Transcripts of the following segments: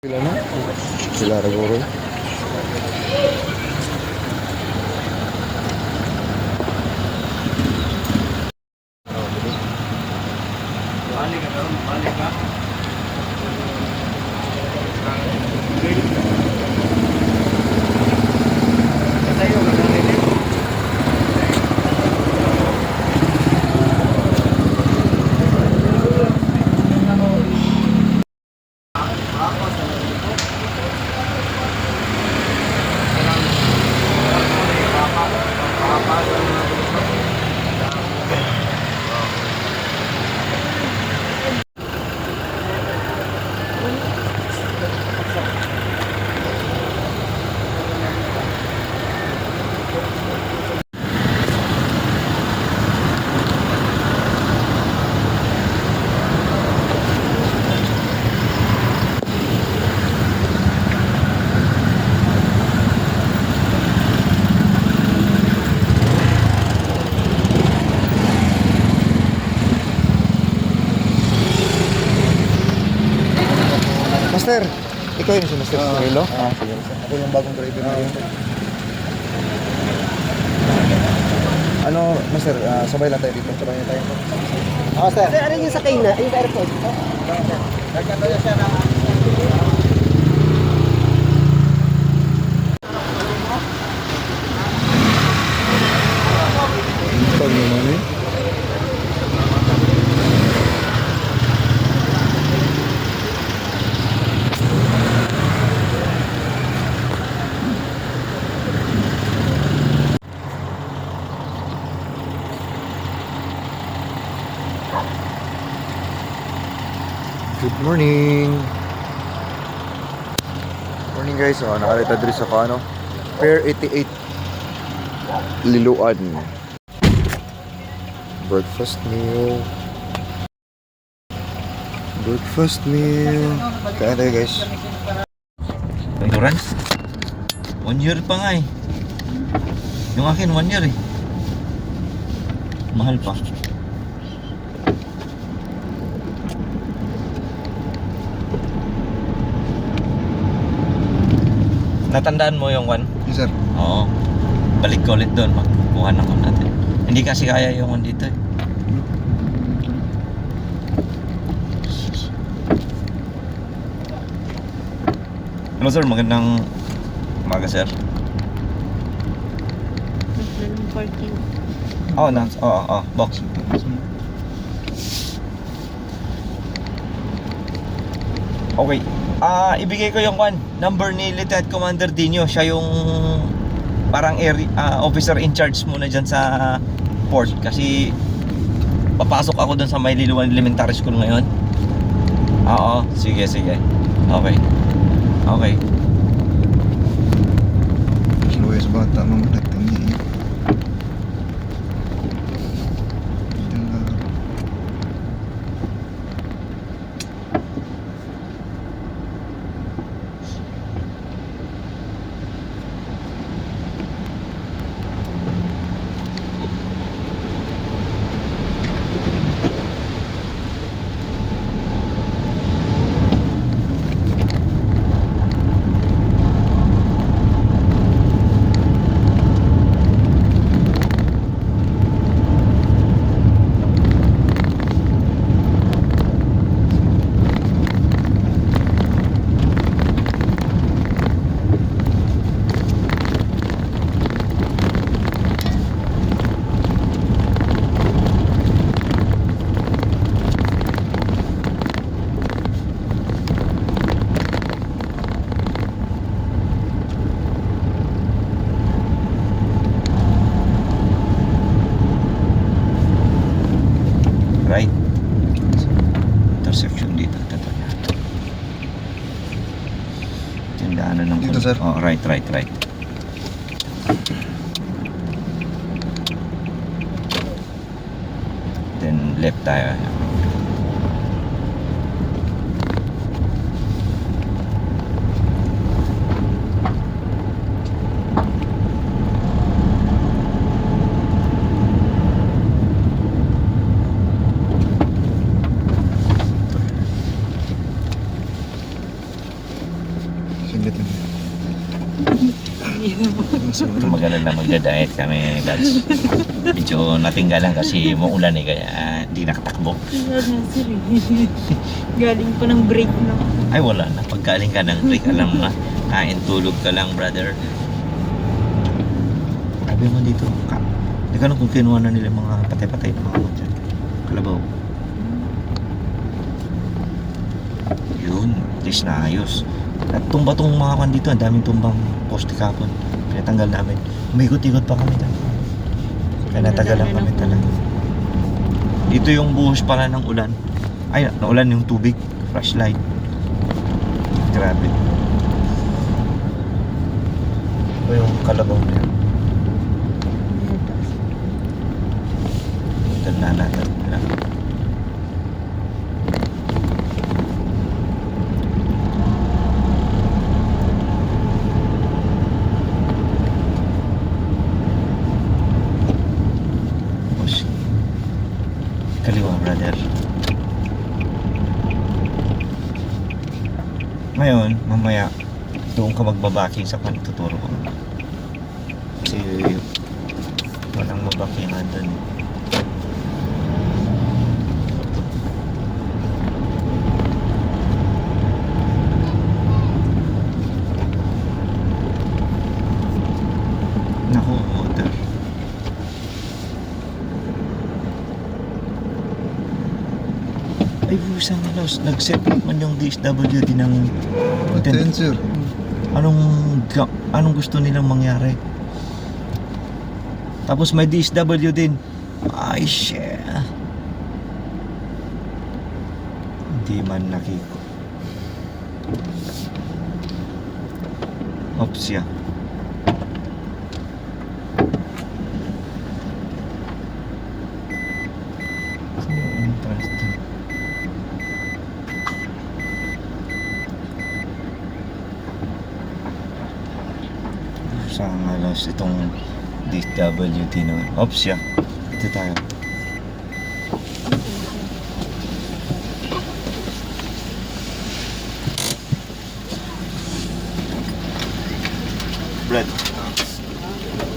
Sila na? Sila siguro. Master, ikaw yun si Master Cirilo? Sige. Ako yung bagong driver na yun. Ano, Master, sabay lang tayo dito. Sabay na tayo. Sir, ano yung sakay na? Yung airport? Nagkano siya ng Pag naman eh. Good morning. Morning guys. Nakalita diri sa ano? Pier 88 Liloan. Breakfast meal. Breakfast meal. Kaya tayo guys. Insurance? 1 year pa nga eh. Yung akin 1 year eh. Mahal pa. Natandaan mo yung one? Yes sir. Oo. Balik ko ulit doon. Magkuha na ko natin. Hindi kasi kaya yung one dito eh. Ano sir? Magandang umaga sir. Ng parking. Box. Okay. Ibigay ko yung number ni Lieutenant Commander Dino. Siya yung parang officer in charge muna dyan sa port. Kasi papasok ako dun sa may Liloan Elementary School ngayon. Oo, sige. Okay. Slow as bata mamatagtang niya. Right. Intersection dito. Tindaanan ng Dito, sir. Oh, right. Then left tayo. Saglit lang. Maganda magda-diet kami, Dads. Medyo natinggalan kasi muulan kaya hindi nakatakbo. Galing pa ng break na. Ay wala na, pagkaling ka ng break, alam na, kain tulog ka lang, brother. Sabi mo dito, hindi ka lang kung kinuha na nila yung mga patay-patay na mga dyan. Kalabaw. Yun, at least naayos. At tumba-tong mga kan dito, ang daming tumbang poste kapon. Pinatanggal namin. Umikot-ikot pa kami doon. Kaya natagalan kami talaga. Ito yung buhos pala ng ulan. Ay, naulan yung tubig. Flashlight. Grabe. Ito yung kalabaw niya. Ito na natin. Kaliwa, brother. Ngayon, mamaya doon ka magbabaking sa panituturo ko. Kasi walang mabakingan doon. Naku, water. Ay, busang nag-set up man yung DSWD ng Aten, sir. anong gusto nilang mangyari. Tapos may DSW din. Ay, shit. Hindi man nakiko. Oops, yeah. Sa alas itong DSWD naman. Oops, yeah. Ito tayo. Brad.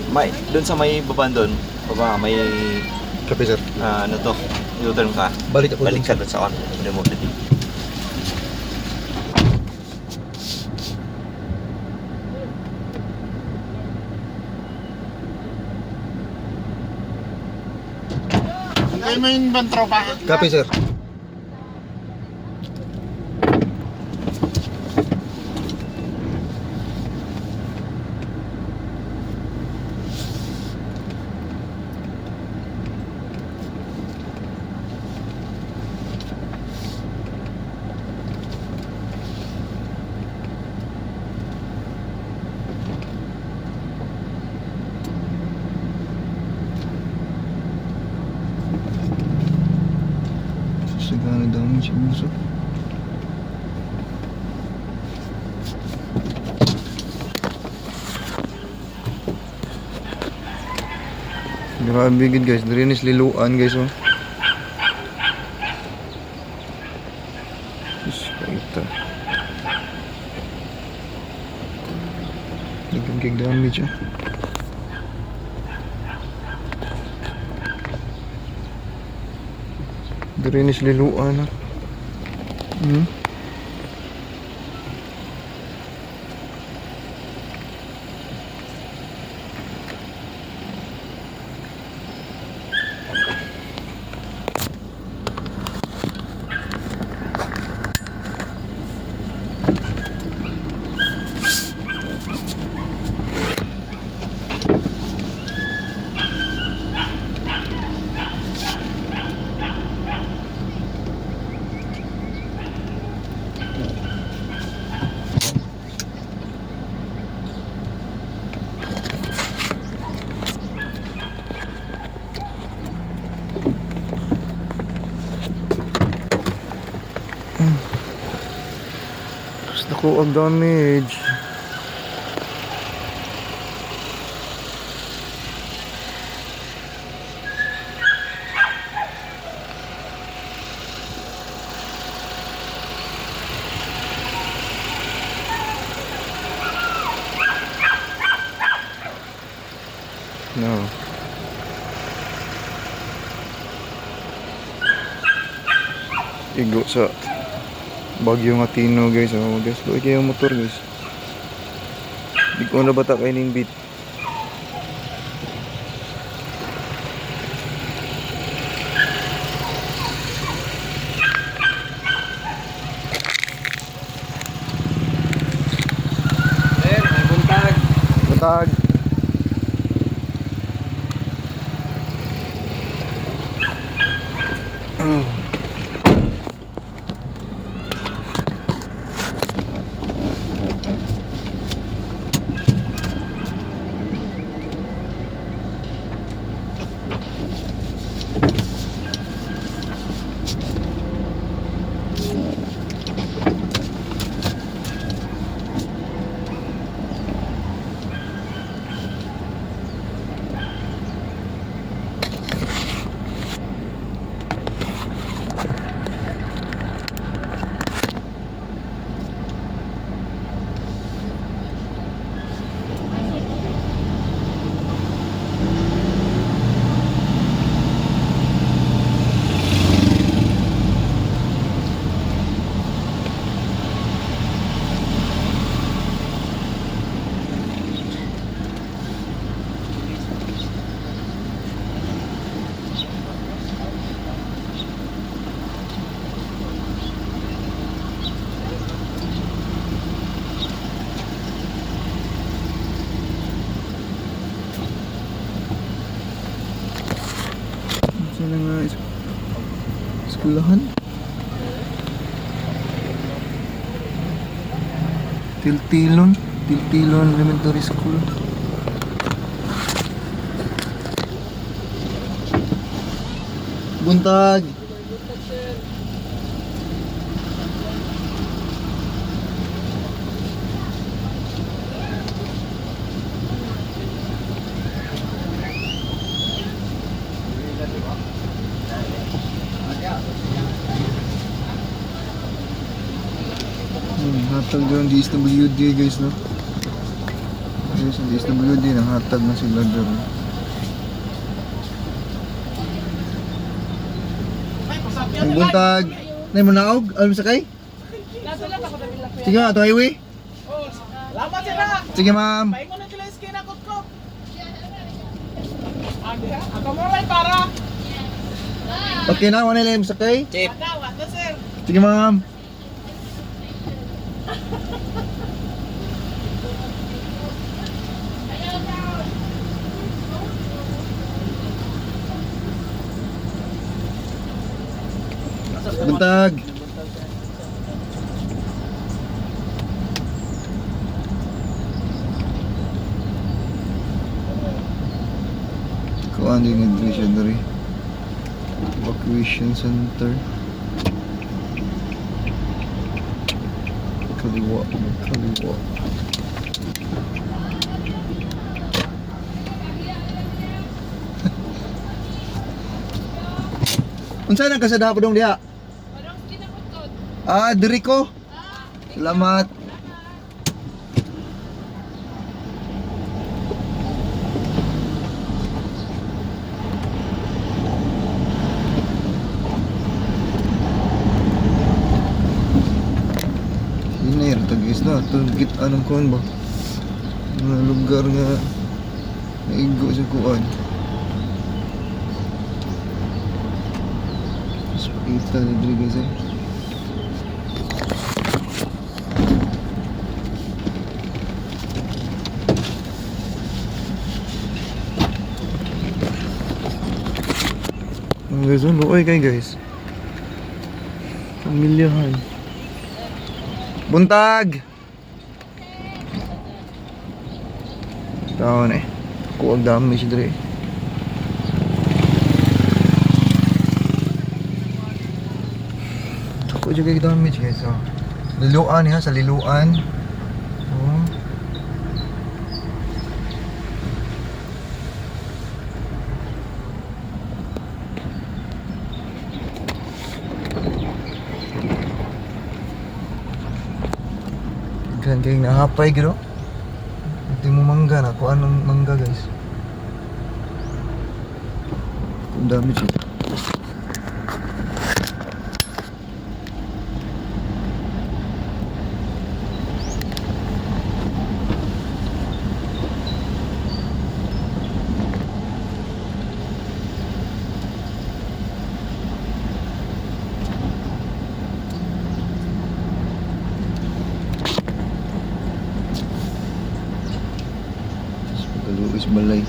May, doon sa may baban doon. Baba, may Kape, sir. ano to, U-turn ka. Balik ako. Balik ka doon sa on. Remove the TV. Kayo mo yung ibang tropa? Kape, sir. Sagana dami si Muso. Grabe gid guys, dirinis liluan guys oh. Ito. Nagkagig damage ah. Dirinis liluan ah. Gusto ko ang damage. No. Igo sa Bagyo nga Tino guys. Oh, guys, doon kayo yung motor guys. Di ko na bata kayo ng beat. Buntag. Saan nga eskulahan? Tiltilon Elementary School. Buntag. Hatag doon DSWD guys, no? Guys, ang DSWD nang hatag na sila doon. Ang buntag. Nay mo naog? Alam sakay? Sige, ato highway. Lama sila! Sige, ma'am. Paingon na sila iskin ako ko. Ako mo may para. Okay na, wala lang sakay. Agawat na sir. Sige, ma'am. Buntag. Kuan din yung siya dari. Evacuation center. Kaliwa. Unsa nang kasada po dong diha? Ah, diri ko. Salamat. Ini ito guys na. Ito kita ng kuan ba? Mga lugar nga naigo sa kuan. Kita na diri guys eh. Guys, luoy kay guys. Pamilyahan. Buntag. Taon eh. Kuwag dami siya diri. Ako juga kita damage guys. Oh. Liluan ha, sa liluan. Oh. Gan kay nahapay giro. Hindi mo mangga na, kuan ng mangga guys. Ang dami siya. Pagkaluis balay.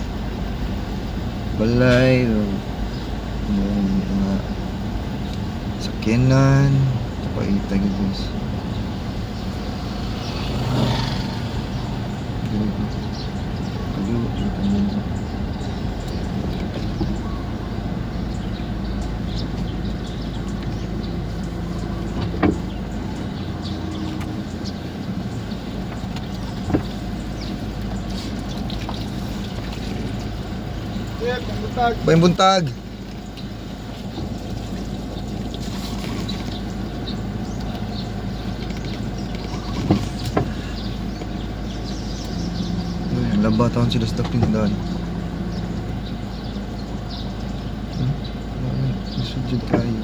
Balay, mga sakyanan, paita gitu guys. Bayang buntag. Laba taon sila sa tindahan. Sujud kayo.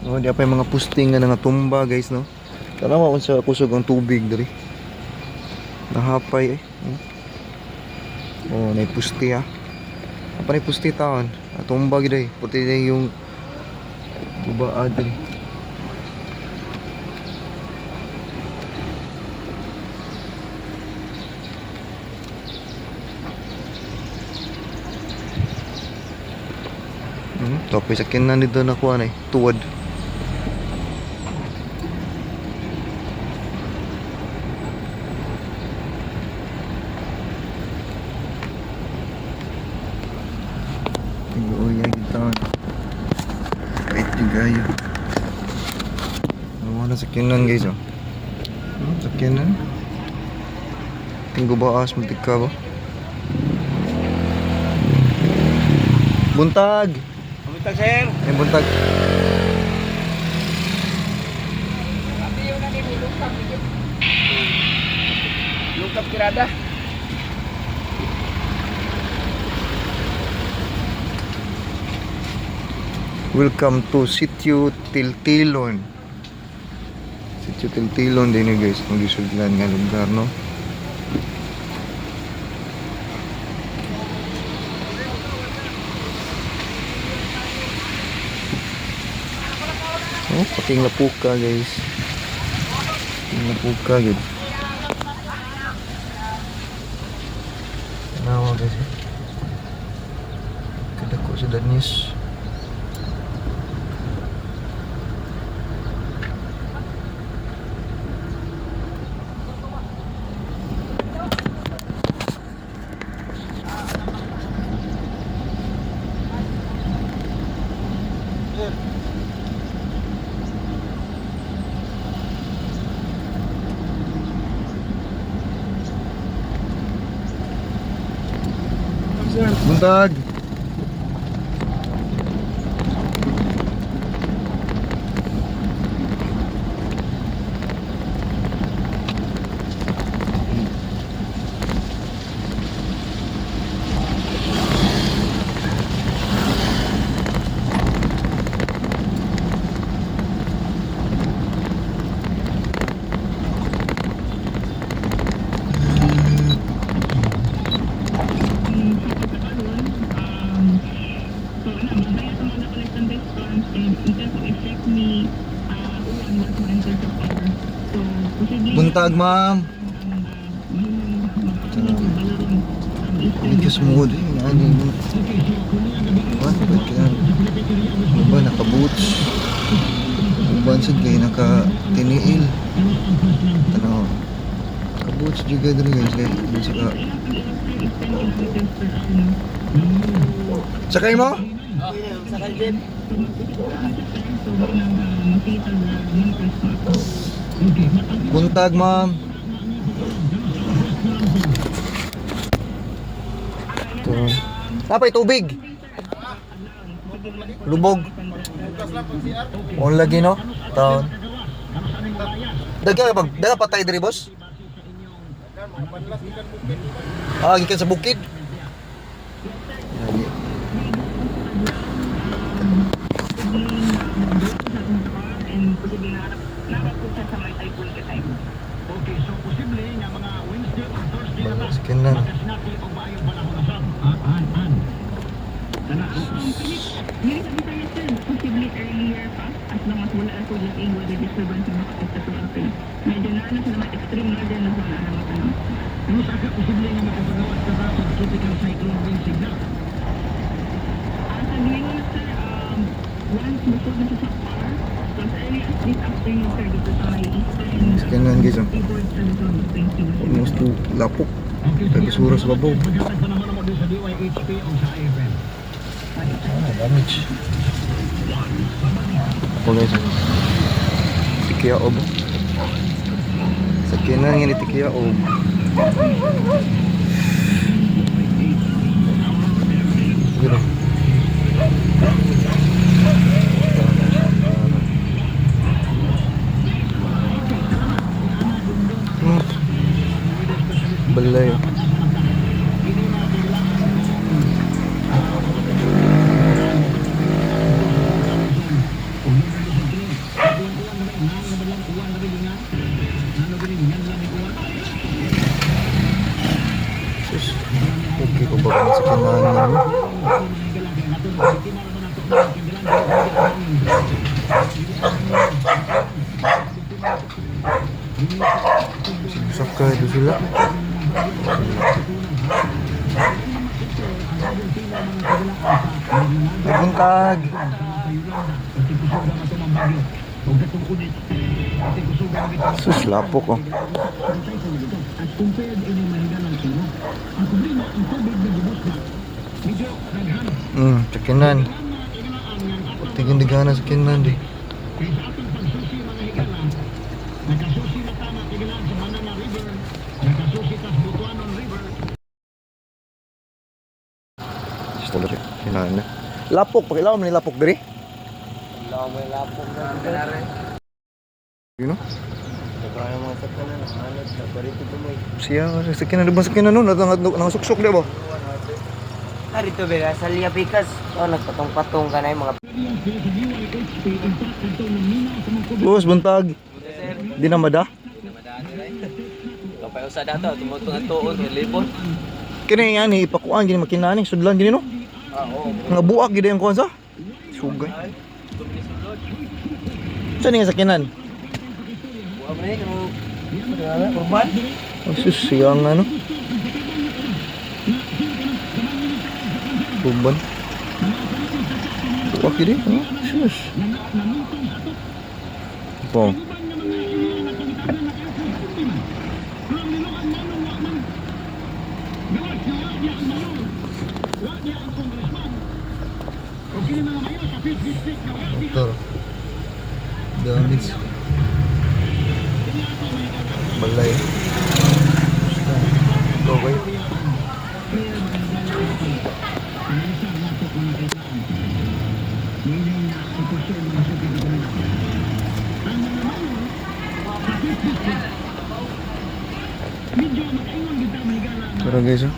Oh, di apa yung mga pusting nga natumba guys, no? Tanawa kung sa kusog ang tubig dali. Nahapay eh. Oh, naipusti ah. Apa naipusti taon? Atumba gid eh. Puti na yung tubaad dali. Tapos sa kinan dito na kuha na eh. Tuwad. Uy, ay kita. Kahit juga yun. Nawa na sa kinan guys oh. Sa kinan. Tinggo ba as muntik ka ba? Buntag! Buntag, sir. Ay buntag. Lungkap kirada. Welcome to Sitio Tiltilon. Sitio Tiltilon din guys, mag-isuglan nga lugar no. Oh, pating lapuka guys. Pating lapuka guys. Nawa guys. Kadako sa danis. Buntag. Buntag, ma'am. Bigas mo din. Ano yun? Ba't kaya? Ano ba? Naka-boots. Ang bansad kayo naka-tiniil. Ano? Naka-boots juga din guys. Kaya saka... Sakay mo? Sakay din. Buntag, ma'am. Ito. Napay tubig. Lubog. On lagi no? Taon. Daga pa tayo diri boss? Ah, gikan sa bukid. Lagi. Sekian lang. Sekian lang guys. Almost to lapok. Tagasura sa babaw. Damage. Ako guys. Tikia ob. Sakyan na yan tikia ob. Gila. Balay. Okay ko ba sa kinahan mo? Sakay doon sila. Buntag. Sus, lapok oh. Sakinan. Tingin di gana sakinan di. Talaga kinana. Lapok, pakilaw man ni lapok diri. May lapok na ganare. You know? Kaya mga sakyanan, hanap na barito tumoy. Siya sakinan di ba sakinan no nangasuksok di ba? Narito ba sa Lia Picas? Oh, nagpatong-patong ka na yung mga Boss, buntag. Di na mada. Kapay usa dato tumutong ang tuon libon. Kini nga ni ipakuan gini makinani sudlan gini no. Oo. Nga buak gid yung konsa. Sugay. Saan nga sakinan? Wa man ni kurban. Oh, sus, siyang ano. Bumban. Buak gid oh. Sus. Pong. Motor damage balay okay tara guys oh.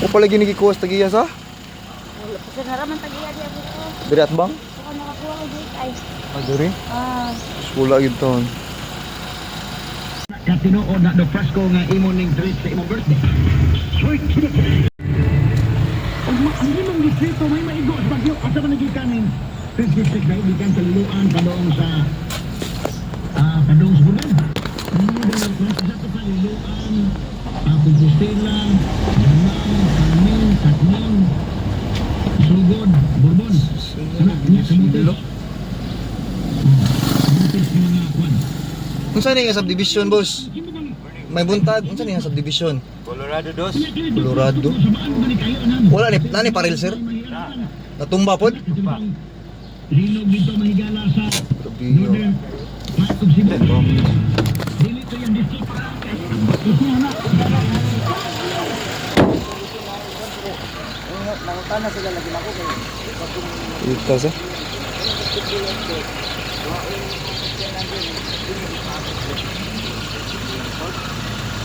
O pala ginigikuwas tagiya sa? Sa haraman tagiya di ako ko. Diri at bang? Ako nakakuha ko dito ay. Diri? Wala gid taon. Katinuod na do Fresco nga imo ning treat sa imong birthday. Sweet. Ang limang distrito may maigo sa bagyo asa man nagikanin. First district na igikan sa Liloan padong sa padong sa Bulon. Sa to sa Liloan, Compostela, Damang, Carmen, Katming, Sugod, Bourbon. Niya sa Motel. Motel sa mga kwan. Unsa ni nga subdivision boss? May buntag, unsa ni nga subdivision? Colorado dos. Colorado. Wala ni nani paril sir? Natumba pod? Linog dito mahigala sa Grabe. Northern part of Cebu. Dili Tana sila lagi ako kay. Ito sa.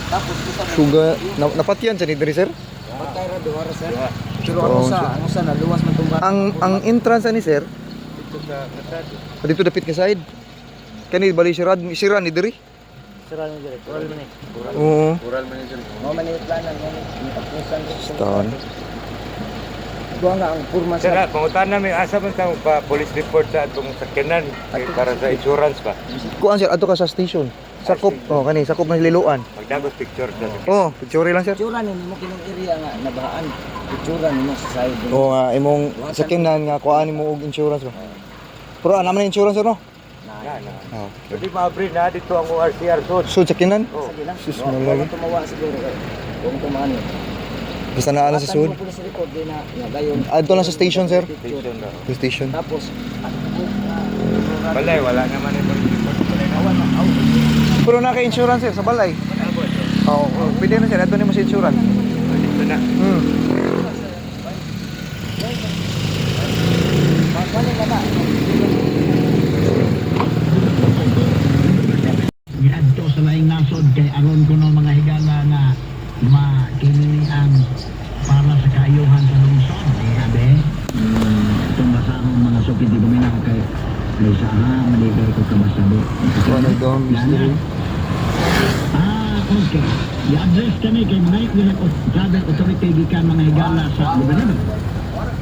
Tapos kita Suga, napatian sa ni diri sir? patay ra duwara sir. Pero ano sa naluwas man tong bata. Ang entrance ani sir, dito dapit ka side. Kani bali sira ni diri. Sira ni dire. Oral man eh. Oo. Mo man ni planan mo ni tapusan. Stan. Duha nga ang purma Sir, sa pangutan namin, asa man tayo pa police report sa atong sakyanan para sa insurance ba? Kuan sir adto ka sa station. Sakop, kani sakop ng liluan. Magdagos picture sa Picture lang sir. Pictura ni mo kinong area nga nabahaan. Pictura ni mo sa side. Oo nga imong sakyanan nga kuan nimo og insurance ba. Pero naman insurance sir no? na. Ah. Pwede ma-upgrade na dito ang ORCR zone. So sakyanan? Oh. Sige lang. Sus, Huwag malaki. mo tumawa siguro kay. Huwag mo tumahan yun. Basta na sa sud. Patan mo po sa record din na gayon. Adto lang sa station sir. Station na. Sa station. Tapos Balay, wala naman itong report. awan na out. Pero naka-insurance sir sa balay. Oo, pwede na sir. Adto nimo sa insurance. Dito na. Paano ka na? Giadto sa laing nasod kay aron kuno mga higala nga makini ang para sa kaayuhan sa lungsod ni abe. Itong basahon mga sukid di guminaw kay Lusaha, maligay ko kabasado. Ano daw mystery? Okay. I-address kami kay Mike nila ko kada authority gikan mga higala sa gobernador.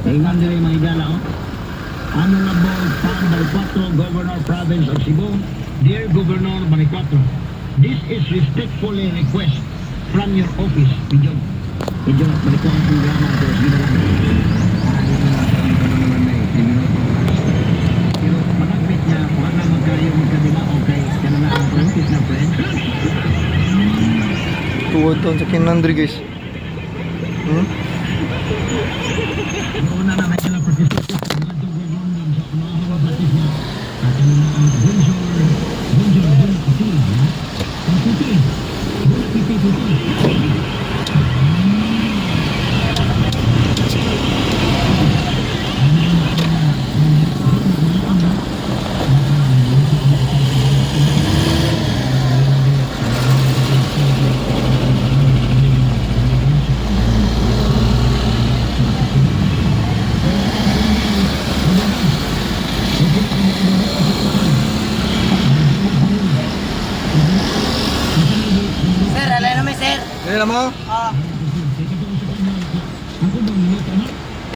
Ingon diri mga higala Honorable Juan Maricuatro, Governor Province of Cebu. Dear Governor Maricuatro, this is respectfully request from your office. Medyo Maricuatro ang drama ko sa ginalang. Pero managmit niya, wala na magkayo magkadila okay kana na ang practice na friend. Tuwod to sa kinandri guys. Una na may sila participate sa mga government sa unahan na practice niya. At ano na ang Bonjour Puti. Ang Puti. Sir, alay na may sir. Dili mo?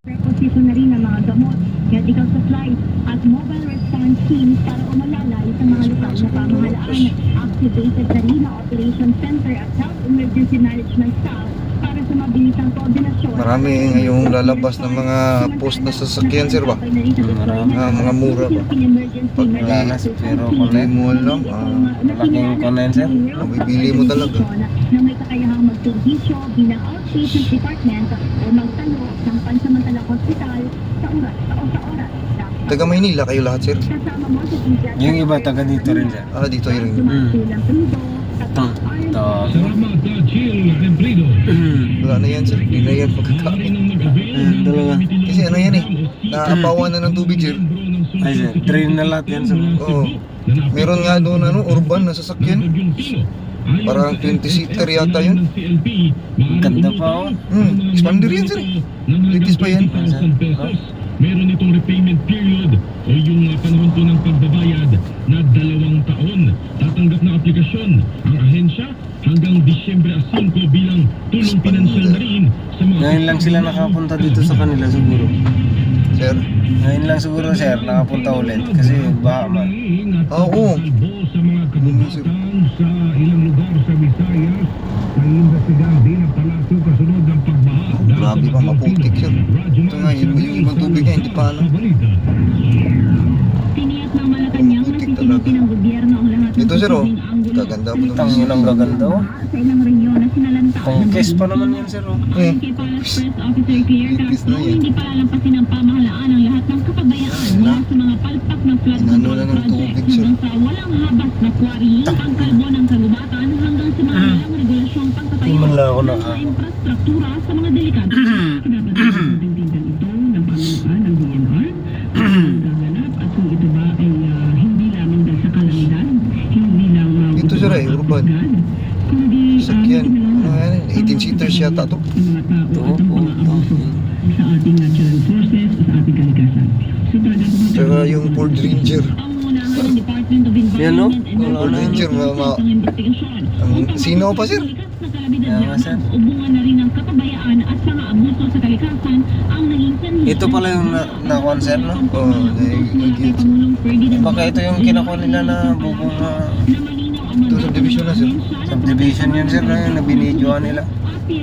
Reposisyon na rin ng mga gamot, medical supplies at mobile response teams para umalalay sa mga lokal na pamahalaan. Activated na rin ang Operation Center at Health Emergency Management Staff para sa mabilisang koordinasyon. Marami ngayong lalabas ng mga post na sasakyan sir ba? Mga mura ba? Pag Wala na, pero Hindi mo alam. malaking comment, sir. Mabibili mo talaga. Na may kakayahang magservisyo bilang outpatient department o magtalo ng pansamantalang hospital sa oras. Taga Maynila kayo lahat sir? Kasama mo sa pediatric Yung iba taga dito rin sir. Dito yun. Sumasilang Prido, Salamat, Chill Emprido. Wala na yan sir. Hindi na yan pagkakain. Talaga. Kasi ano yan eh. Naapawan na ng tubig sir. Ay sir, train na lahat yan sir. Oo. Meron nga doon urban na sasakyan. Parang 20-seater yata yun. Ganda pa oh. Expander yan sir. Litis pa yan. Meron itong repayment period o yung panahon po ng pagbabayad na 2 taon. Tatanggap ng aplikasyon ang ahensya hanggang Disyembre 5 bilang tulong pinansyal na rin sa mga... Ngayon lang sila nakapunta dito sa kanila siguro. Sir. Ngayon lang siguro sir, nakapunta ulit. Kasi baha man. Oo. Sa mga kababatan sa ilang lugar sa Visayas, naiimbestigahan din ang palasyo kasunod ng pagbaha. Grabe pa maputik sir. Ito nga yung ibang tubig nga hindi pa ano. Tiniyak ng Malacanang na Putik sisilipin talaga. ng gobyerno ang lahat ng Ito sir oh. posibleng anggulo Gaganda mo Tang naman. yun ang gaganda oh. sa ilang rehiyon na sinalanta Kung case pa naman yan sir oh. Ayon kay Palace Press Officer Claire Ipis Castro, na yan. hindi palampasin ng pamahalaan ang lahat ng kapabayaan mula sa mga palpak ng flood Inano control na ng project tubig, sir. hanggang sa walang habas na quarry, ang kalbo ng kagubatan hanggang sa mga walang regulasyong pagtatayo Hindi man lang ako ng mga infrastruktura sa mga delikado. Dapat din ito bahay, urban. Sakyan. Ano yan? 18-seaters yata to. Sa ating natural resources, sa ating kalikasan. So talagang Tsaka yung Ford Ranger. Ang unahan ng Department of Environment and Ford Ranger, Resources ng investigasyon. ang sino pa, sir? Likas na kalabidad lamang, ubungan na rin ng kapabayaan at mga abuso sa kalikasan ang naging sanhi. Ito pala yung na-concern, no? Oo, nag-gets. Baka ito yung kinukuha nila na bubong Ito, subdivision na, sir. subdivision yun, sir, na binidyoan nila.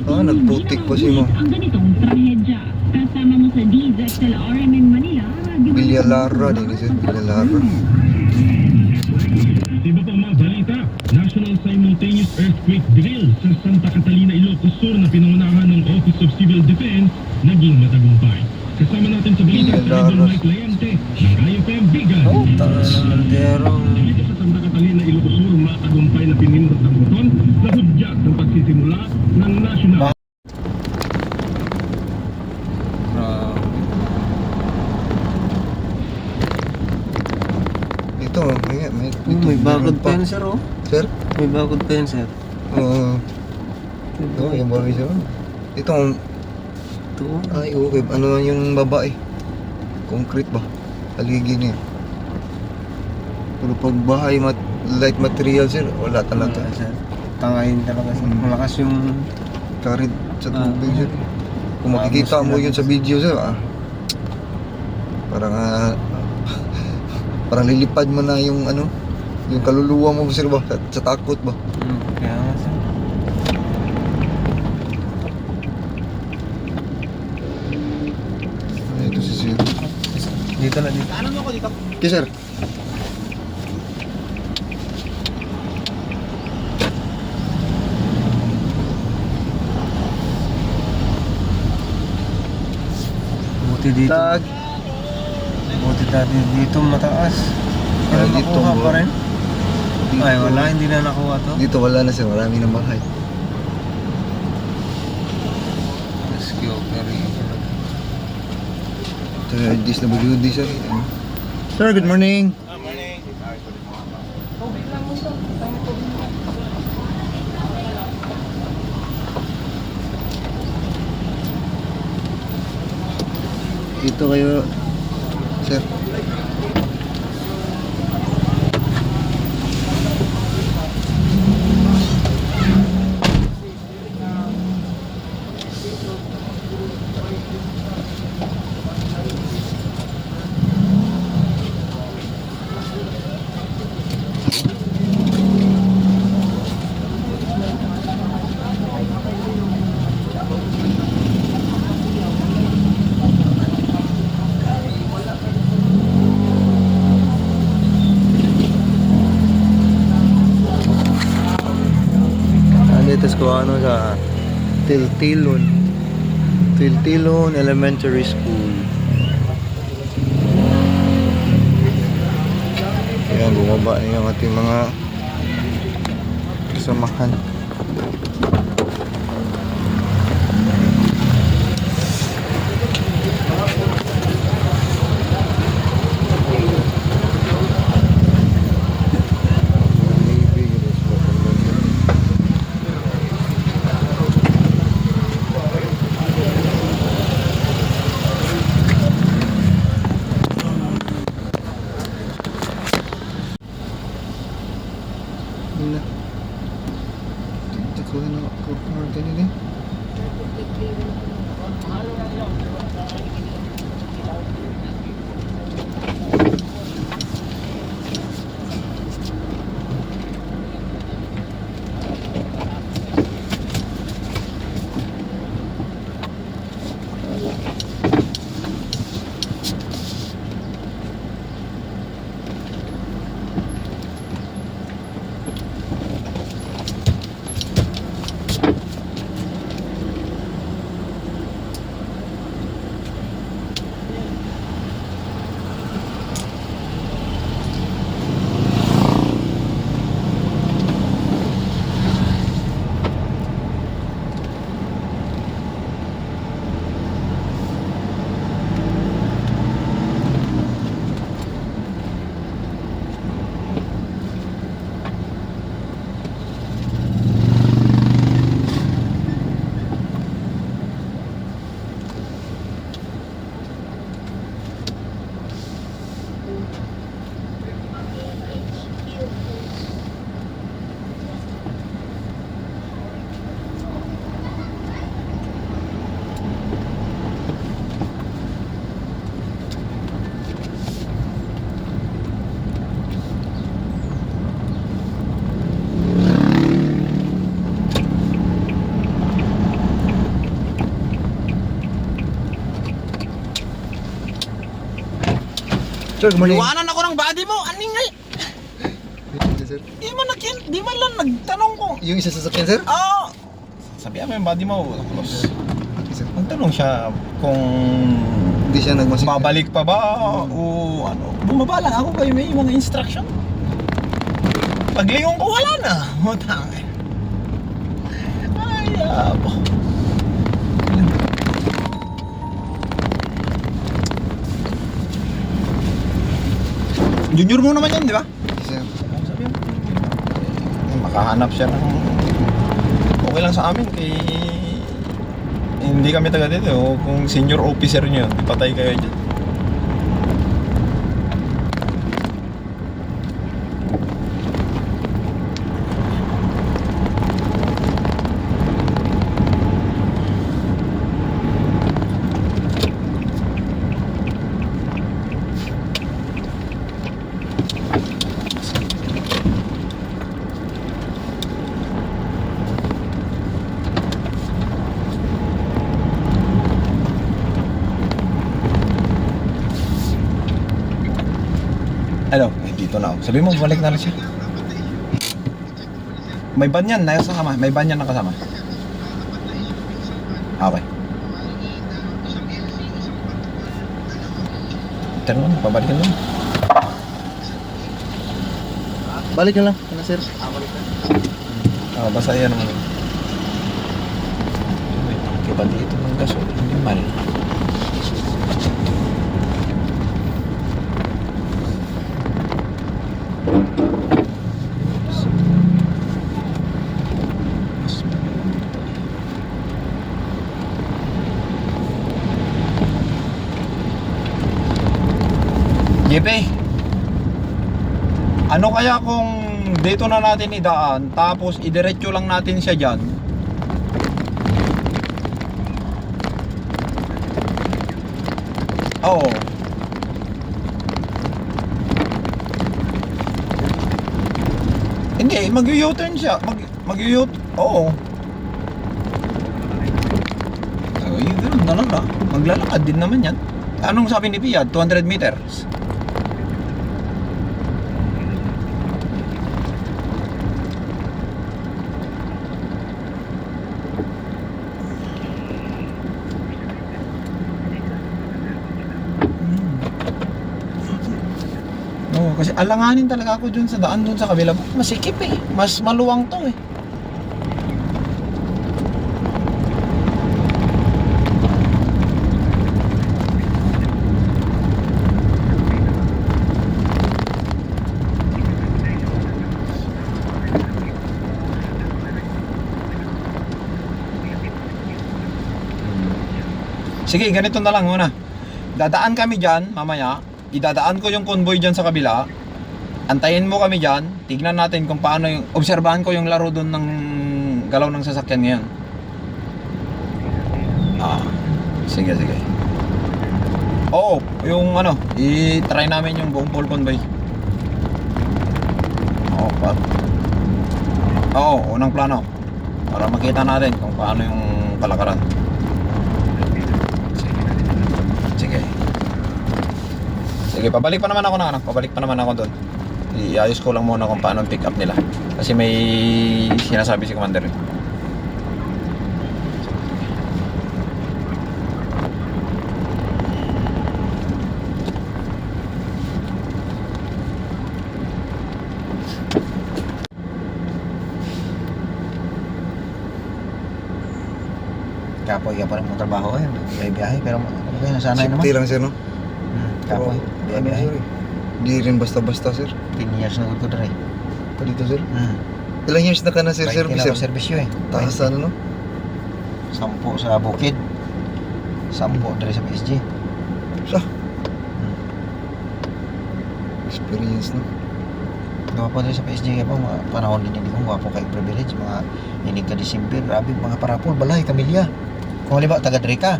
Nag-protect pa si mo. Ang ganitong trahedya. Kasama mo sa DZXL-RM in Manila, Radyo Villalara din, sir. Villalara. Iba pang mga balita, National Simultaneous Earthquake Drill sa Santa Catalina, Ilocos Sur na pinangunahan ng Office of Civil Defense naging matagumpay. Kasama natin sa balita si Idol Mike Layante ng IFM Bigan. Pero, Dito sa Santa Catalina, Ilocos Sur, matagumpay na pinindot ang buton na hudyat ng pagsisimula ng National Ito, may bagod meron pa yun, sir, oh. Sir? May bagod pa yun, sir. Ito, yung bagay, sir. Ito, Ito. ay, okay. Ano yung babae? Concrete ba? Haligi niya. Pero pag bahay, light material, sir, wala talaga. Sir. Tangayin talaga, sir. Malakas yung... Karid sa tubig, sir. Kung makikita mo yun sa video, sir, parang, parang lilipad mo na yung ano, yung kaluluwa mo, sir, ba? Sa takot ba? Kaya nga, sir. Ito si sir. Dito na, dito. Okay, sir. Buti dito. Tag. Buti dati dito mataas. Pero Ay, dito, nakuha pa bro. rin. Ay, wala. Hindi na nakuha to. Dito wala na, sir. Marami ng bahay. Rescue operation. Ito yung DSWD, sir. Sir, good morning. Dito kayo, sir. Dito ko ano sa Tiltilon Elementary School. Ayan, bumaba na yung ating mga kasamahan. Dito ko na ako ganun eh. Sir, good morning. Iwanan ako ng body mo, aning ay. Sir. Di man lang nagtanong ko. Yung isa sa sasakyan, sir? Oo. Sabihan mo yung body mo. Tapos, Sir. magtanong siya kung Hindi siya nagmasing. babalik pa ba o ano. Bumaba lang ako kayo may mga instruction. Paglingon ko wala na. Utang. Ay, abo. Junior mo naman yan, di ba? Sir. Sabi mo, makahanap siya ng okay lang sa amin kay hindi kami taga dito o kung senior officer niyo patay kayo dyan. Ano? Dito na ako. Sabi mo, balik na rin siya. May ban yan, nakasama. May ban yan nakasama. Okay. Turn mo, pabalikan mo. Balik na lang. Ano, sir? Basta yan naman. Kiba dito ng gasol. Hindi mal. Jepe, ano kaya kung dito na natin idaan tapos idiretso lang natin siya dyan? Oo. Hindi, mag-u-turn siya. Mag-u-turn. Oo. So, yun ganun na lang na. Maglalakad din naman yan. Anong sabi ni Pia? 200 meters. Oo, kasi alanganin talaga ako dun sa daan dun sa kabila. Masikip eh. Mas maluwang to eh. Sige, ganito na lang muna. Dadaan kami dyan, mamaya. Idadaan ko yung convoy dyan sa kabila. Antayin mo kami dyan. Tignan natin kung paano yung... Obserbahan ko yung laro doon ng galaw ng sasakyan ngayon. Sige. Oo, yung ano, i-try namin yung buong full convoy. Oo, unang plano. Para makita natin kung paano yung kalakaran. Sige, pabalik pa naman ako doon. Iayos ko lang muna kung paano pick up nila. Kasi may sinasabi si Commander. Kapoy ka pa rin mong trabaho eh. Biyahe pero okay, nasanay naman. Safety lang, sir, no? Kapoy, biyahe. Hindi rin basta-basta, sir. 10 years na ko dre. Pa dito, sir. Ilang years na ka na, sir, service, sir? Servisyo eh. Taas sa ano, no? 10 sa Bukid. 10 dre sa PSG. Experience, no? Gwapo dre sa PSG pa mga panahon din hindi ko gwapo kay privilege mga inig ka December, grabe mga parapol, balay, kamilya. Kung halimbawa taga dre ka,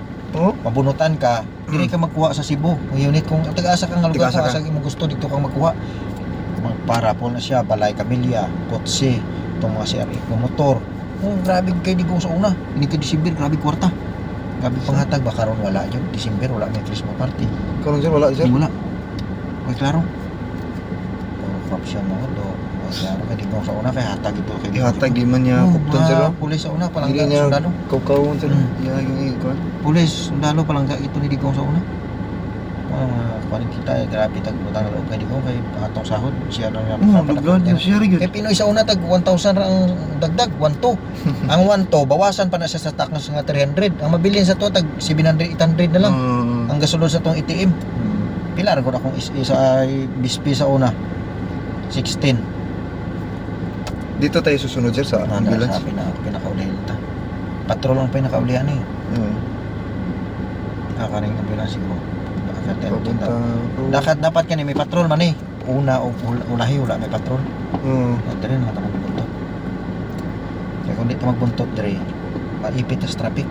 mabunutan ka, dili ka magkuha sa Cebu. Ang unit kung taga-asa kang lugar sa asa mo gusto dito kang magkuha. Magparapol na siya, balay, kamilya, kotse, itong mga CRF ng motor. Grabe kay digong sa una. Ini ka December, grabe kwarta. Grabe panghatag, baka ron wala yun. December, wala may Christmas party. Ikaw lang, sir, wala, sir? Wala. Uy, klaro. Corruption mo do. Klaro kay di ko sa una kay hatag ito kay Ihatag di man niya kupton sir. oh. Pulis sa una palang Hindi niya sundalo. kawkawon sir. Mm. Iya yung ikon. Pulis sundalo palang ito ni Digong sa una. Paling kita grabe tag utang na loob kay Digong kay atong sahod siya na Duglad na siya rin. Kay Pinoy sa una tag 1,000 ra ang dagdag 1,200. Ang 1,200 bawasan pa na siya sa tax nga 300. Ang mabilin sa to tag 700 800 na lang. Ang gasulod sa tong ATM. Pila ra gud akong isa bispi sa una. 16. Dito tayo susunod sir sa ambulance. Sabi na ako pinakaulihan ta. Patrol ang pinakaulihan eh. Kaning ambulance siguro. Papunta. Dapat kani may patrol man eh. Una o ulahi wala may patrol. Dire na tamang buntot. Kaya kung di ka magbuntot dire, maipit sa traffic.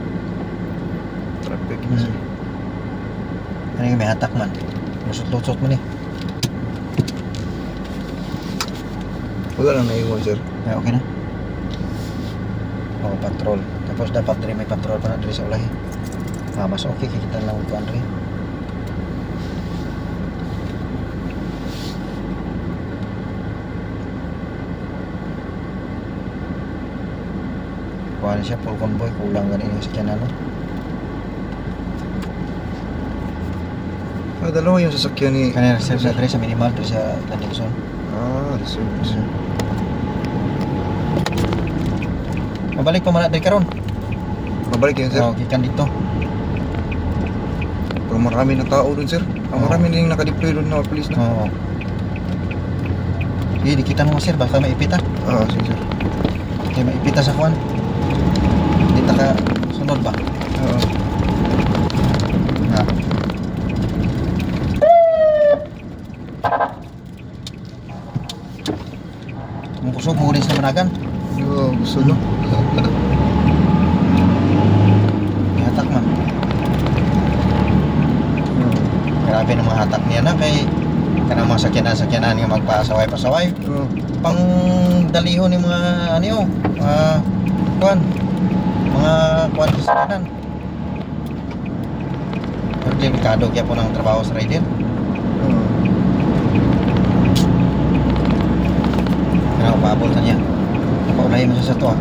Traffic. Ano may hatak man. Lusot-lusot man eh. Wala lang naiwan sir. Ay, okay na. Oo, patrol. Tapos dapat dire may patrol pa na dire sa ulahi. Mas okay kita lang ko andre. Kuha siya full convoy, kulang ganin yung sakyan ano. Dalawa yung sasakyan ni. Kaya reserve sa dire sa minimal dire sa Landingson. Reserve. Mabalik pa man dire karon. Mabalik yun sir. Oo, gikan dito. Pero marami na tao dun sir. Marami din nakadeploy dun na police na. Oo. Di kita mo sir, baka maipit ah. Sige sir. Di maipita sa kuan. Di ta ka sunod ba? Na. Ang kusog mo rin sa managan. Gusto nyo. Hatak man. Grabe ng mga hatak niya na kay kanang mga sakyanan nga magpasaway-pasaway. Pang dalihon ni mga ano kuan. Mga kuan sa sakyanan. Delikado kaya po ng trabaho sa rider. Ano paabot na niya. Paunahin mo siya sa to ah.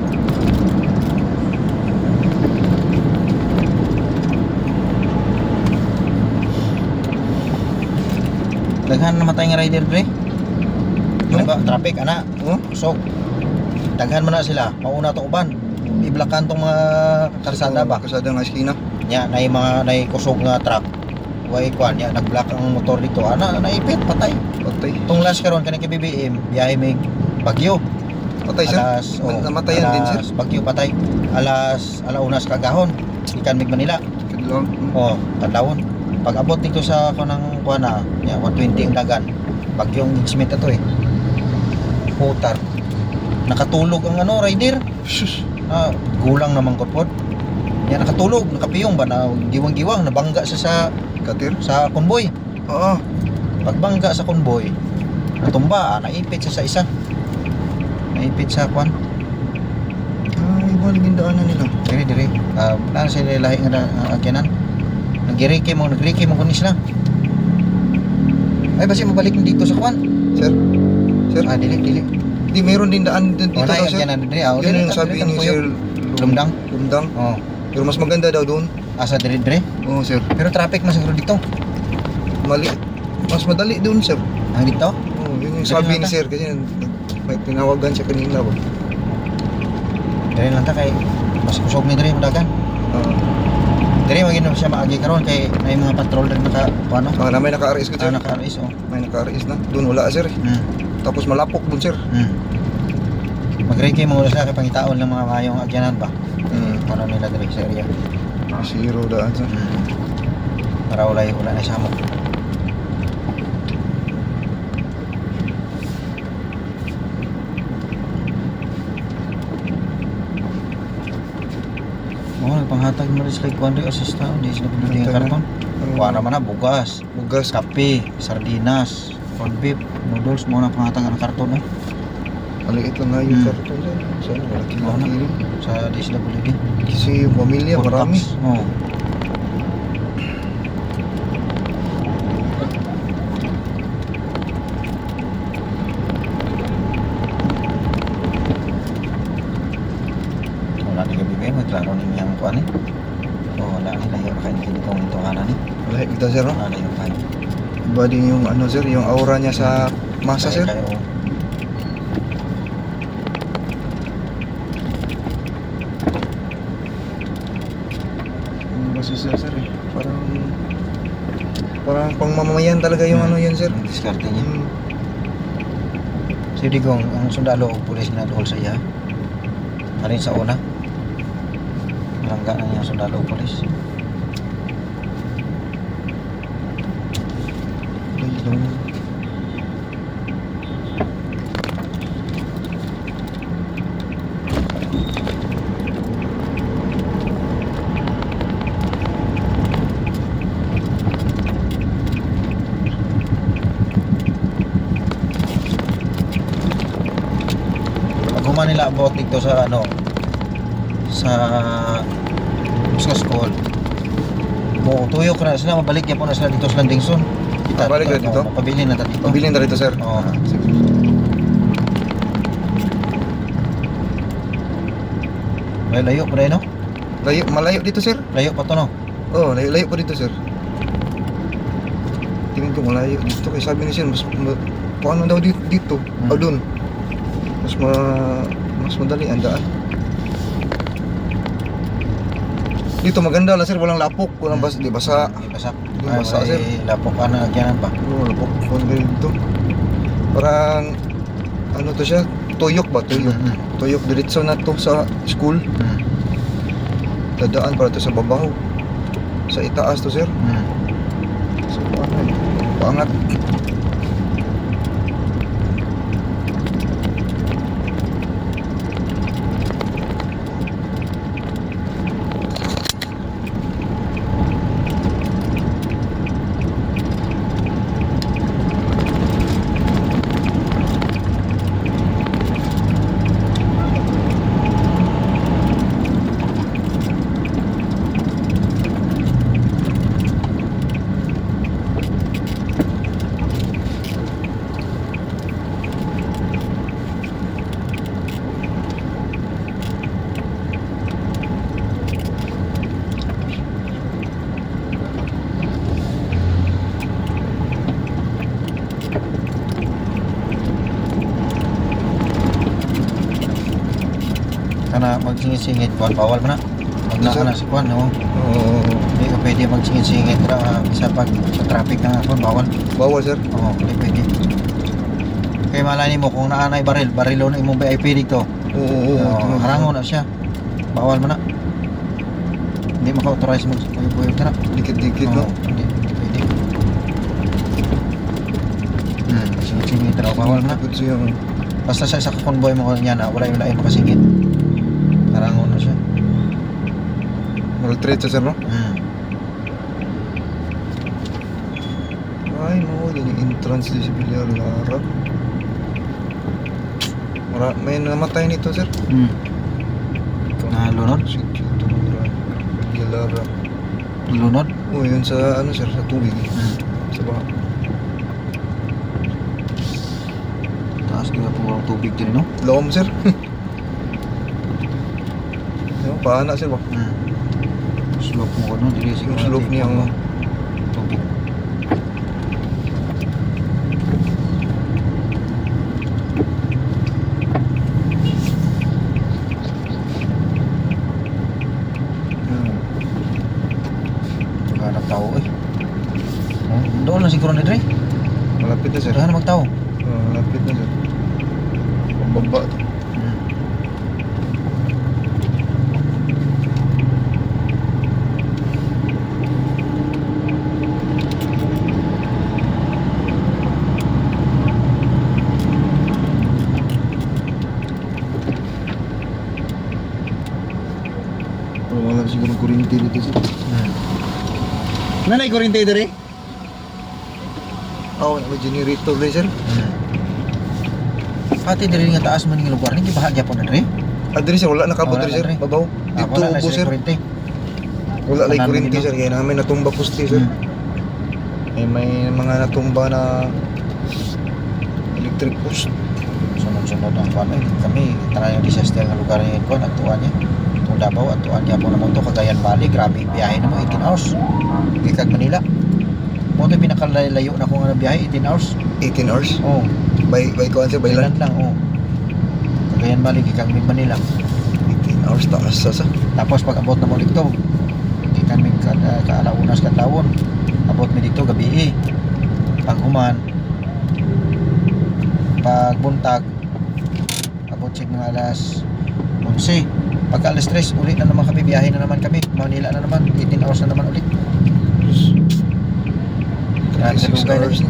Daghan namatay nga rider pre. Ano ba traffic ana? So daghan man na sila. Mauna to uban. Iblakan tong mga kalsada ba? Kalsada nga eskina. Nya nay mga nay kusog nga truck. Way kwan nya nagblock ang motor dito. Ana naipit patay. Tong last karon kani kay BBM biyahe mig Bagyo. Patay sir. Namatayan din sir. Bagyo patay. Alaunas kagahon. Ikan mig Manila. Kadlawon. Pag abot dito sa kanang kuana, ya 120 ang dagan. Bagyong Smith ato eh. Putar. Nakatulog ang ano rider. Gulang naman kot. Ya nakatulog, nakapiyong ba na giwang-giwang nabangga sa katir sa konboy. Oo. Pagbangga sa konboy, natumba, naipit sa isa. Naipit sa kwan. Iba lang yung daanan nila. Dire. Naan sila lahi nga agyanan. Nagriki mo kunis lang. Ay basi mabalik dito sa kwan. Sir. Dili. Di meron din daan dito Wala daw yung sir. agyanan dire. Yun yung sabi ni sir Lumdang. Oh. Pero mas maganda daw doon. Asa dire. Oo sir. Pero traffic mas siguro dito. Mas madali doon sir. Dito? Yun yung sabi ni sir kasi may tinawagan siya kanina ba. Dire lang ta kay mas kusog ni dire dagan. Dire magino siya maagi karon kay may mga patrol rin ano? Na may naka-RS ko sir. Naka-RS May naka-RS na. Doon wala sir. Tapos malapok doon sir. Mag-reki mo sila kay pangitaon ng mga mayong agyanan ba. Para nila dire sa area. Zero daan sir. Para wala na samok. Nagpanghatag mo rin sila kuwan rin assist na. Hindi sila pinuli ang karton. Kuha naman na, bugas, kape, sardinas, corned beef, noodles. Muna panghatag ang karton eh. Maliit lang nga yung karton sir. Sana malaki. Sa DSWD. Kasi yung pamilya marami. Oo. kuan eh. Oh, wala ni layo kain dito itong ana ni. Wala kita sir, no? Wala layo kain. Iba din yung ano sir, yung aura niya sa masa sir. Kayo, Ano ba siya sir eh? Parang pangmamayan talaga yung ano yan sir. ang diskarte niya. Hmm. So digong ang sundalo o pulis na dool sa iya. Alin sa una. Malangga na niya ang sundalo o pulis. Ayun. Pag human nila about dito sa ano sa school. Mo tuyo ka na sila mabalik ya po na sila dito sa Landingson. Mabalik na dito? Mapabili na ta dito. Pabilin na rito sir. Oo. Sige. Layo pa rin no? Malayo dito sir. Layo pa to no? Oh, layo pa dito sir. Tingin ko malayo dito kay sabi ni sir paano daw dito? O doon. Mas madali ang daan. Dito maganda lang sir, walang lapok, walang di basa. Di basak. Di basa, sir. Lapok ka na agyanan pa. Oh, lapok pun dito. Parang ano to siya? Tuyok ba? Tuyok. Tuyok diretso na to sa school. Dadaan para to sa babaw. Sa itaas to sir. So ano? Paangat. Kana magsingit-singit kuan bawal man na. Pag Sir. na sa kuan no. Oo. Hindi ka pwede magsingit-singit ra isa pag sa traffic na kuan bawal. Bawal sir. Oo, hindi pwede. Kaya malani mo kung naanay barilo na imong VIP dito. Oo. Harangon na siya. Bawal man na. Hindi maka-authorize mo buyog ka na. Dikit-dikit no. Hindi pwede. Singit-singit ra bawal man na. Good siya. Basta sa isa ka convoy mo niya na wala yung lain makasingit. Harangon na siya. Moral trade sir no. Ay mo din yung entrance di sa Villar Lara. May namatay nito sir. Lunod? Villar Lara. Lunod? Oh, yun sa ano sir, sa tubig. Sa baha. Taas nga po ang tubig din no? Lawam sir. Yung paana sir ba? Slope mo ko no? Dili Yung siguro slope niya oh. tubig. Maghanap tao eh. Doon lang siguro na Dre. Malapit na sir. Dahan na magtao. Malapit na sir. Pababa to. Wala siguro kuryente dito sir. Nanay kuryente Dre? Oh, may generator din sir. Pati diri nga taas man ng lugar ni bahagya po na Dre. Adri sir, wala nakabot Wala diri sir. na, Dre. Babaw. Dito Wala na ubo sila sir. kuryente. Wala lay Wala kuryente namin sir. Kaya namin natumba poste sir. May mga natumba na electric post. Sunod-sunod ang kuan eh. Kami tara yung disaster nga lugar ni kuan nagtuan niya. Davao at tuan niya po na mo to Cagayan Valley. Grabe biyahe na mo 18 hours. Gikag Manila. Mo to pinakalayo na ko nga biyahe 18 hours. 18 hours? Oh, By kuan sir, by land? lang oh. Cagayan Valley gikag Manila. 18 hours taas sa. Tapos pag abot na mo dito, di kami kaalaunas katawon. Abot mi dito gabi. Pag human, pag buntag, abot sig mga alas 11. Pagka alas 3, ulit na naman kami, biyahe na naman kami. Manila na naman, 18 hours na naman ulit. Grabe 6 lugay na. hours.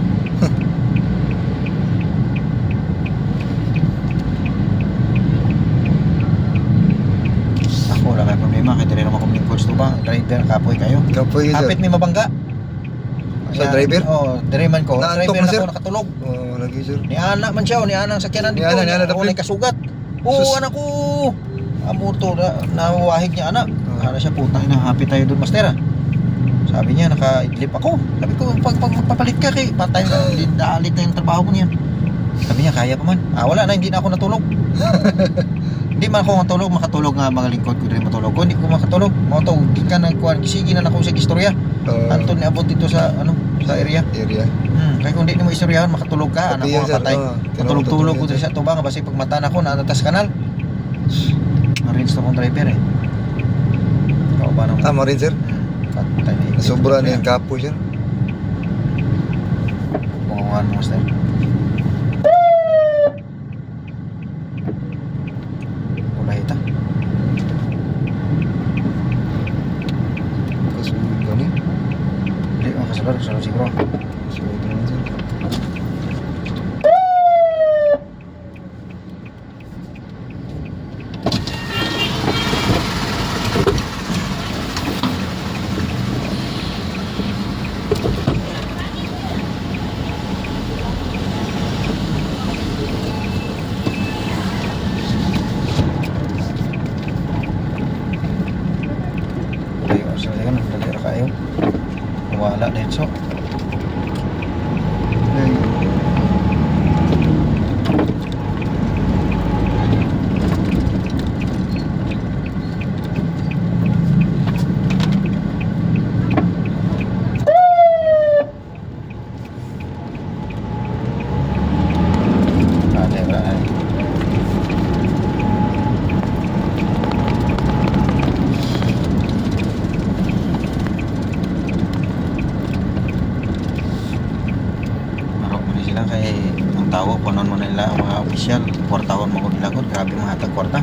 Ako, wala may problema. Kaya dire naman kong lingkod ba? Driver, kapoy kayo. Kapoy sir. Hapit may mabangga. Sa driver? Oo, dire man ko. Naantok Driver na, na sir? ako nakatulog. Oh, lagi sir. Ni anak man siya, ni anak sakyanan Ni dito. anak, ni anak, Ako dapit. na kasugat. Oo, Sus. anak ko. Amurto na nawahig niya anak. Oh. Ano siya, putang ina, happy tayo doon, master. Sabi niya, naka-idlip ako. Sabi ko, pag magpapalit ka kay patay na, daalit na yung trabaho mo niyan. Sabi niya, kaya pa man. Wala na, hindi na ako natulog. Hindi man ako matulog, makatulog nga mga lingkod ko rin matulog. Kung hindi ko makatulog, mga to, di ka nagkuhan, kisigi na ako sa istorya. Anton ni abot dito sa, sa area. Area. Kaya kung di mo istoryahan, makatulog ka, anak Pati ko yan, sir. patay. Oo, Matulog-tulog ko tinutulog din yan, sa tubang, basta pag mata na ko, naanatas kanal. Marines na kong driver eh. Ikaw ba naman? Tama rin sir. Patay na ikot. Sobra na yung kapoy sir. Bungungan mo, master. Ulay ita. Kasunod gani. Hindi, makasabar, sunod siguro. Kasunod naman sir. Layo, sa layo, dali ra kayo. Wala din so. Ada ba? Marok mo na sila kay ang tao, punon mo na nila ang mga opisyal. Kwartahon mo ko nila ko, grabe mga hatag kwarta.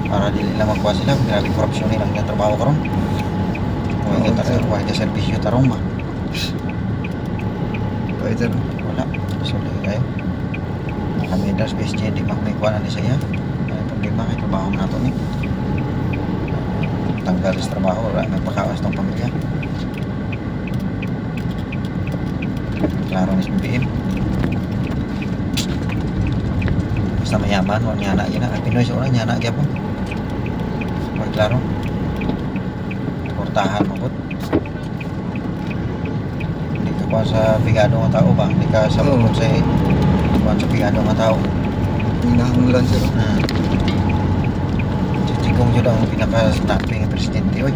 Para dili nila magkuha sila, grabe korupsyon nila ang trabaho karon. Huwag ka servisyo tarong ba? Kahit sir. Wala, sorry kayo. Kami daw sa SJ, di makumikuha na ni saya. Ay problema kay trabaho mo nato ni. Tanggal sa trabaho, wala may pakawas tong pamilya. Klaro ni BBM. Basta mayaman, wala niya na yun. Ang Pinoy sa una, niya na gyapon. Wala klaro. Portahan mo po. Hindi ka pa sa bigado nga tao ba? Hindi ka sa Oo. bukod sa kuwan sa bigado nga tao. Hinahanglan sir. Titigong yun ang pinaka-snapping presidente. Oy.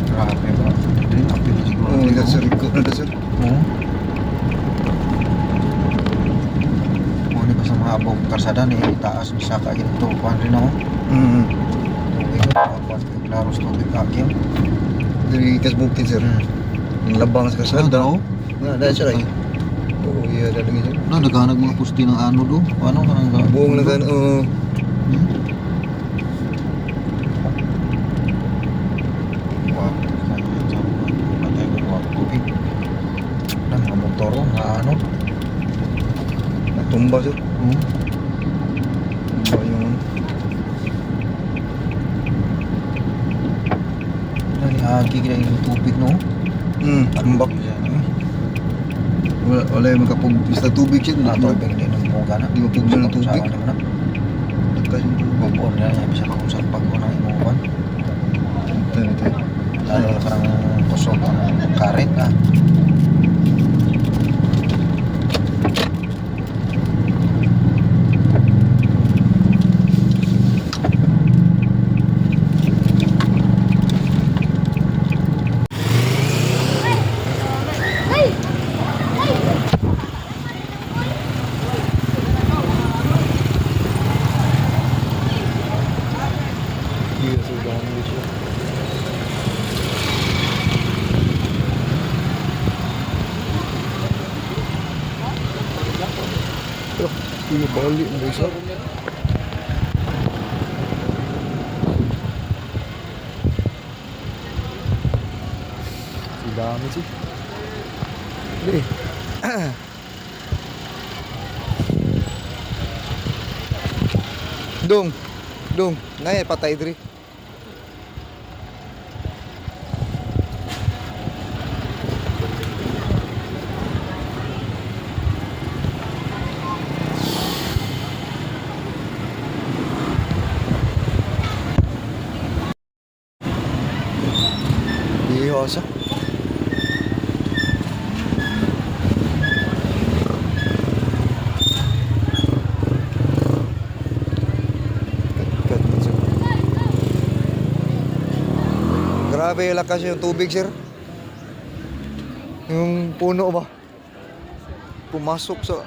Grabe ba? Hindi na pili siguro. Oh my god sir. Ikot na sir. Oo. Muna ba sa mga abog karsada ni taas ni Saka ito. Kuhan rin ako. Tubig ako. Klaros tubig kakil. Dari kasbukid sir. Yung labang sa kasal. daw? Na, dahil sir ay. Oo, iya dahil sir. Na, naghanag mga pusti ng ano do. Ano ka nang Buong na gan. Oo. Patay ko mga tubig. Na, mga motor nga ano. Natumba sir. Tumba yung Na, ni Kikita yung tubig, no? Tambak. Wala yung makapug. Basta tubig siya. Tubig din ng mga gana. Di ba pugno ng tubig? Nagkas yung tubig. Bubon na yan. Bisa kung sa pag na imuwan. Ito. Lalo na parang kusog ang karet, ha? Yes, ang dami siya. Iya balik na isa. Ang dami sih. Deh. Dong, naya patay diri. Iya siya. Grabe yung lakas yung tubig, sir. Yung puno ba? Pumasok sa...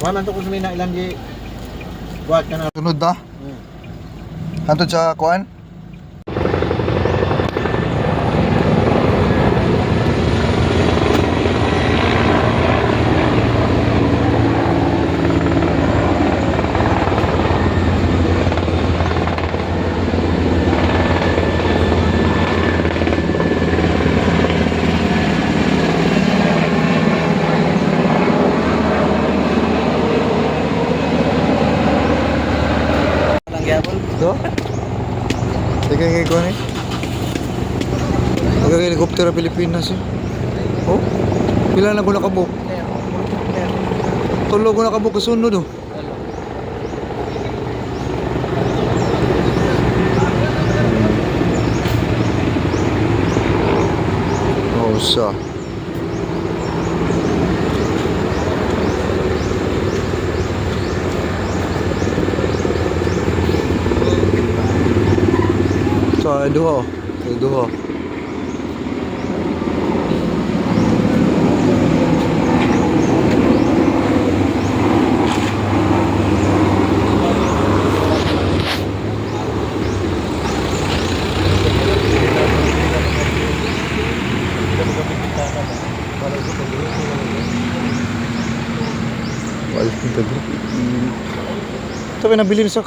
Waman to kung sumina ilang di buat ka na. Sunod na? Hantod sa kuan? Ito? Teka kay kuan eh. Mag-helicopter sa Pilipinas eh. Oh? Pila na ko nakabuk? Tulo ko nakabuk kasunod oh. Oh, sa. Sa duha. Sa duha. Wala yung tabi. Ito nabili sa